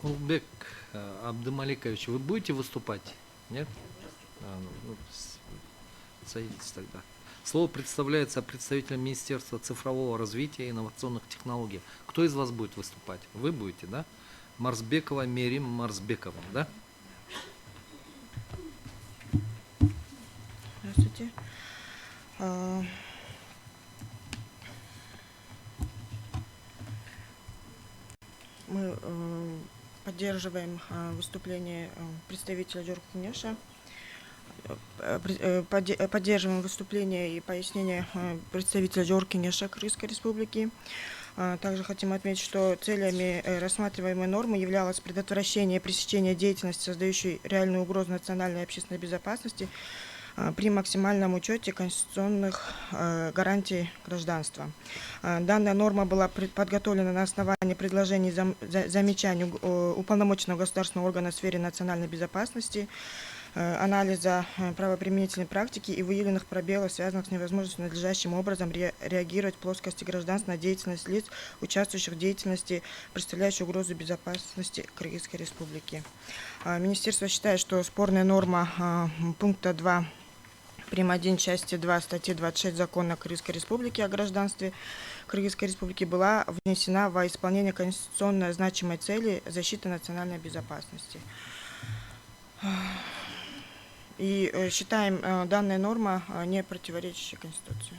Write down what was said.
Улбек Абдымаликович, вы будете выступать? Нет? Садитесь тогда. Слово предоставляется представителям Министерства цифрового развития и инновационных технологий. Кто из вас будет выступать? Вы будете, да? Марсбекова Мерим Марсбекова, да? Здравствуйте. Мы поддерживаем выступление представителя Джорджа. Поддерживаем выступление и пояснение представителя Джорджа Кыргызской Республики. Также хотим отметить, что целями рассматриваемой нормы являлось предотвращение и пресечение деятельности, создающей реальную угрозу национальной и общественной безопасности, при максимальном учете конституционных гарантий гражданства. Данная норма была подготовлена на основании предложений замечаний уполномоченного государственного органа в сфере национальной безопасности, анализа правоприменительной практики и выявленных пробелов, связанных с невозможностью надлежащим образом реагировать в плоскости гражданства на деятельность лиц, участвующих в деятельности, представляющей угрозу безопасности Кыргызской Республики. Министерство считает, что спорная норма пункта 2 прим. 1 части 2 статьи 26 Закона Кыргызской Республики о гражданстве Кыргызской Республики была внесена во исполнение конституционно значимой цели защиты национальной безопасности. И считаем данная норма не противоречащей Конституции.